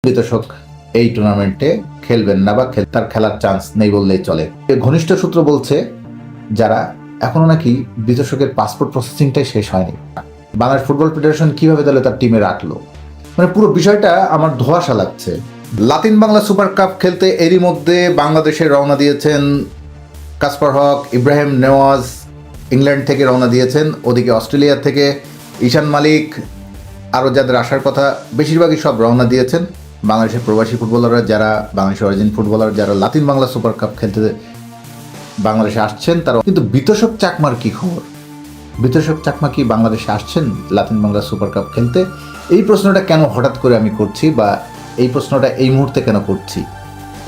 বিতর্ক এই টুর্নামেন্টে খেলবেন না বা তার খেলার চান্স নেই বললেই চলে। ঘনিষ্ঠ সূত্র বলছে যারা এখনো নাকি বিতর্কের পাসপোর্ট প্রসেসিংটাই শেষ হয়নি। বাংলাদেশ ফুটবল ফেডারেশন কিভাবে তাহলে তার টিমে রাখলো, মানে পুরো বিষয়টা আমার ধোঁয়াশা লাগছে। লাতিন বাংলা সুপার কাপ খেলতে এরই মধ্যে বাংলাদেশে রওনা দিয়েছেন কাসপার হক, ইব্রাহিম নেওয়াজ ইংল্যান্ড থেকে রওনা দিয়েছেন। ওদিকে অস্ট্রেলিয়া থেকে ঈশান মালিক, আরও যাদের আসার কথা বেশিরভাগই সব রওনা দিয়েছেন। বাংলাদেশের প্রবাসী ফুটবলাররা যারা বাংলাদেশের অরিজিন ফুটবলার যারা লাতিন বাংলা সুপার কাপ খেলতে বাংলাদেশে আসছেন তারা কিন্তু বিতর্ক চাকমার কি খবর? বিতর্ক চাকমা কি বাংলাদেশে আসছেন লাতিন বাংলা সুপার কাপ খেলতে? এই প্রশ্নটা কেন হঠাৎ করে আমি করছি বা এই প্রশ্নটা এই মুহূর্তে কেন করছি?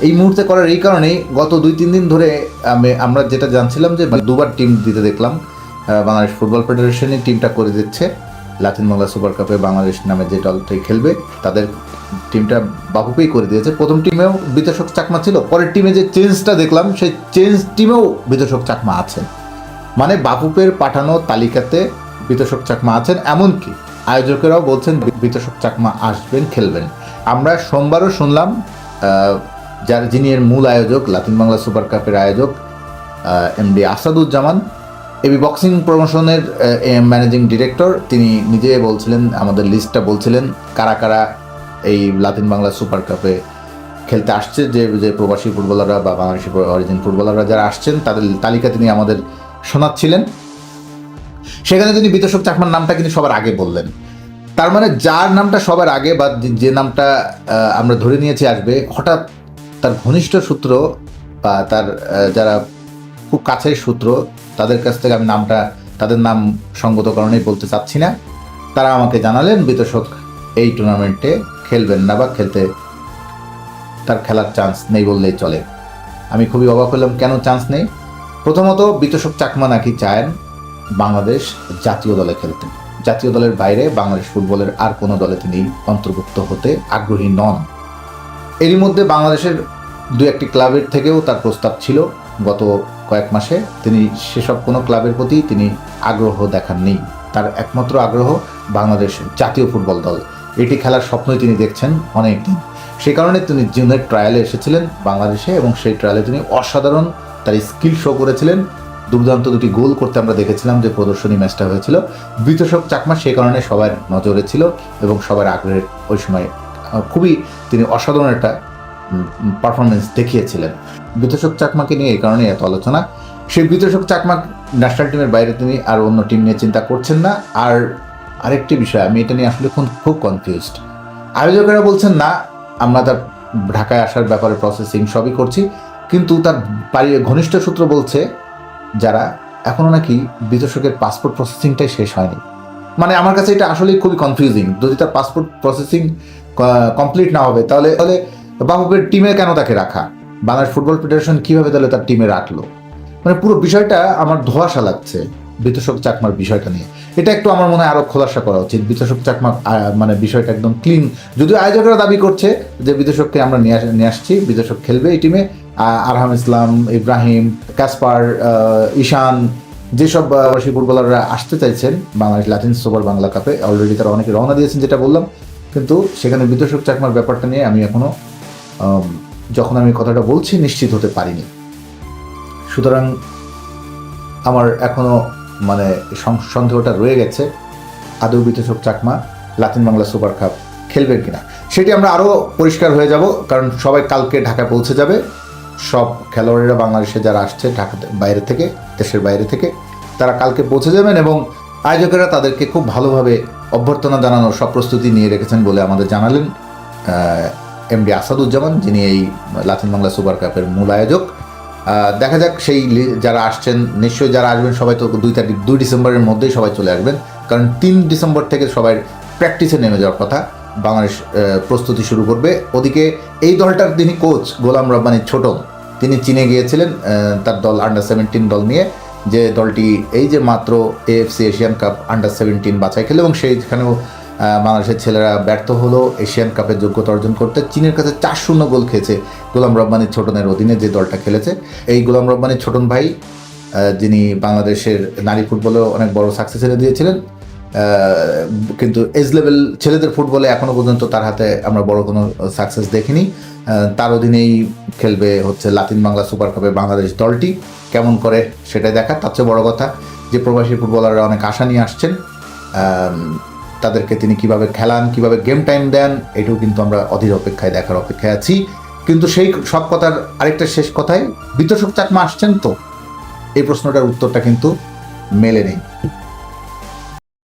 এই মুহূর্তে করার এই কারণেই গত 2-3 দিন ধরে আমরা যেটা জানছিলাম যে দুবার টিম দিতে দেখলাম। বাংলাদেশ ফুটবল ফেডারেশনের টিমটা করে দিচ্ছে লাতিন বাংলা সুপার কাপে বাংলাদেশ নামে যে দলটাই খেলবে তাদের টিমটা বাফুপেই করে দিয়েছে। প্রথম টিমেও বিতর্ক চাকমা ছিল, পরের টিমে যে চেঞ্জটা দেখলাম সেই চেঞ্জ টিমেও বিতর্ক চাকমা আছেন। মানে বাফুপের পাঠানো তালিকাতে বিতর্ক চাকমা আছেন, এমনকি আয়োজকেরাও বলছেন বিতর্ক চাকমা আসবেন, খেলবেন। আমরা সোমবারও শুনলাম যিনি এর মূল আয়োজক, লাতিন বাংলা সুপার কাপের আয়োজক এমডি আসাদুজ্জামান, এবি বক্সিং প্রমোশনের ম্যানেজিং ডিরেক্টর, তিনি নিজে বলছিলেন, আমাদের লিস্টটা বলছিলেন কারা কারা এই লাতিন বাংলা সুপার কাপে খেলতে আসছে, যে প্রবাসী ফুটবলাররা বা বাংলাদেশের অরিজিন ফুটবলাররা যারা আসছেন তাদের তালিকা তিনি আমাদের শোনাচ্ছিলেন। সেখানে তিনি বিতর্ক চাকমার নামটা কিন্তু সবার আগে বললেন। তার মানে যার নামটা সবার আগে বা যে নামটা আমরা ধরে নিয়েছি আসবে, হঠাৎ তার ঘনিষ্ঠ সূত্র বা তার যারা খুব কাছের সূত্র তাদের কাছ থেকে আমি তাদের নাম সঙ্গত কারণেই বলতে চাচ্ছি না, তারা আমাকে জানালেন বিতর্ক এই টুর্নামেন্টে খেলবেন না বা তার খেলার চান্স নেই বললেই চলে। আমি খুবই অবাক হলাম, কেন চান্স নেই? প্রথমত বিতর্ক চাকমা নাকি চান বাংলাদেশ জাতীয় দলে খেলতে, জাতীয় দলের বাইরে বাংলাদেশ ফুটবলের আর কোনো দলে তিনি অন্তর্ভুক্ত হতে আগ্রহী নন। এরই মধ্যে বাংলাদেশের 2-1টি ক্লাবের থেকেও তার প্রস্তাব ছিল গত কয়েক মাসে, তিনি সেসব কোনো ক্লাবের প্রতি তিনি আগ্রহ দেখাননি। তার একমাত্র আগ্রহ বাংলাদেশ জাতীয় ফুটবল দল, এটি খেলার স্বপ্নই তিনি দেখছেন অনেক দিন। সেই কারণে তিনি জুনের ট্রায়ালে এসেছিলেন বাংলাদেশে এবং সেই ট্রায়ালে তিনি অসাধারণ তার স্কিল শো করেছিলেন। দুর্দান্ত 2টি গোল করতে আমরা দেখেছিলাম যে প্রদর্শনী ম্যাচটা হয়েছিল। বিতর্ক চাকমা সে কারণে সবার নজরে ছিল এবং সবার আগ্রহের ওই সময় খুবই তিনি অসাধারণ একটা পারফরমেন্স দেখিয়েছিলেন। বিতর্ক চাকমাকে নিয়ে এই কারণে এত আলোচনা। সেই বিতর্ক চাকমা ন্যাশনাল টিমের বাইরে তিনি আর অন্য টিম নিয়ে চিন্তা করছেন না। আর আরেকটি বিষয়, আমি এটা নিয়ে আসলে খুব কনফিউজড। আয়োজকেরা বলছেন না, আমরা তার ঢাকায় আসার ব্যাপারে প্রসেসিং সবই করছি, কিন্তু তার ঘনিষ্ঠ সূত্র বলছে যারা এখনো নাকি বিতর্কের পাসপোর্ট প্রসেসিংটাই শেষ হয়নি। মানে আমার কাছে এটা আসলেই খুবই কনফিউজিং। যদি তার পাসপোর্ট প্রসেসিং কমপ্লিট না হবে তাহলে বাফুপের টিমে কেন তাকে রাখা? বাংলাদেশ ফুটবল ফেডারেশন কিভাবে তাহলে তার টিমে রাখলো? মানে পুরো বিষয়টা আমার ধোঁয়াশা লাগছে বিতর্ক চাকমার বিষয়টা নিয়ে। এটা একটু আমার মনে হয় আরো খোলাসা করা উচিত। বিতর্ক চাকমা মানে বিষয়টা একদম ক্লিন, যদিও আয়োজকরা দাবি করছে যে বিতর্ককে আমরা নিয়ে আসছি, বিতর্ক খেলবে এই টিমে। আরহাম ইসলাম, ইব্রাহিম, কাসপার, ঈশান, যেসব প্রবাসী ফুটবলাররা আসতে চাইছেন বাংলাদেশ লাতিন সুপার বাংলা কাপে, অলরেডি তারা অনেকে রওনা দিয়েছেন যেটা বললাম, কিন্তু সেখানে বিতর্ক চাকমার ব্যাপারটা নিয়ে আমি এখনো যখন আমি কথাটা বলছি নিশ্চিত হতে পারিনি। সুতরাং আমার এখনো মানে সন্দেহটা রয়ে গেছে আদৌ বিতর্ক চাকমা লাতিন বাংলা সুপার কাপ খেলবেন কিনা। সেটি আমরা আরও পরিষ্কার হয়ে যাব, কারণ সবাই কালকে ঢাকা পৌঁছে যাবে। সব খেলোয়াড়েরা বাংলাদেশে যারা আসছে ঢাকা বাইরে থেকে, দেশের বাইরে থেকে, তারা কালকে পৌঁছে যাবেন এবং আয়োজকেরা তাদেরকে খুব ভালোভাবে অভ্যর্থনা জানানোর সব প্রস্তুতি নিয়ে রেখেছেন বলে আমাদের জানালেন এমডি আসাদুজ্জামান, যিনি এই লাতিন বাংলা সুপার কাপের মূল আয়োজক। দেখা যাক সেই যারা আসছেন, নিশ্চয়ই যারা আসবেন সবাই তো 2 ডিসেম্বরের মধ্যেই সবাই চলে আসবেন, কারণ 3 ডিসেম্বর থেকে সবাই প্র্যাকটিসে নেমে যাওয়ার কথা। বাংলাদেশ প্রস্তুতি শুরু করবে। ওদিকে এই দলটার যিনি কোচ গোলাম রব্বানী ছোটন, তিনি চীনে গিয়েছিলেন তার দল আন্ডার-17 দল নিয়ে, যে দলটি এই যে মাত্র এএফসি এশিয়ান কাপ আন্ডার-17 বাছাই খেলে এবং সেইখানেও বাংলাদেশের ছেলেরা ব্যর্থ হলো এশিয়ান কাপের যোগ্যতা অর্জন করতে। চীনের কাছে 4-0 গোল খেয়েছে গোলাম রব্বানী ছোটনের অধীনে যে দলটা খেলেছে। এই গোলাম রব্বানী ছোটন ভাই, যিনি বাংলাদেশের নারী ফুটবলেও অনেক বড় সাকসেস এনে দিয়েছিলেন, কিন্তু এজ লেভেল ছেলেদের ফুটবলে এখনো পর্যন্ত তার হাতে আমরা বড় কোনো সাকসেস দেখিনি। তার অধীনেই খেলবে হচ্ছে লাতিন বাংলা সুপার কাপে বাংলাদেশ দলটি, কেমন করে সেটাই দেখা। তার চেয়ে বড় কথা যে প্রবাসী ফুটবলাররা অনেক আশা নিয়ে আসছেন, তাদেরকে তিনি কিভাবে খেলান, কিভাবে গেম টাইম দেন, এটাও কিন্তু আমরা অধীর অপেক্ষায় দেখার অপেক্ষায় আছি। কিন্তু সেই সব কথার আরেকটা শেষ কথায়, বিতর্ক চাকমা আসছেন তো, এই প্রশ্নটার উত্তরটা কিন্তু মেলেনি।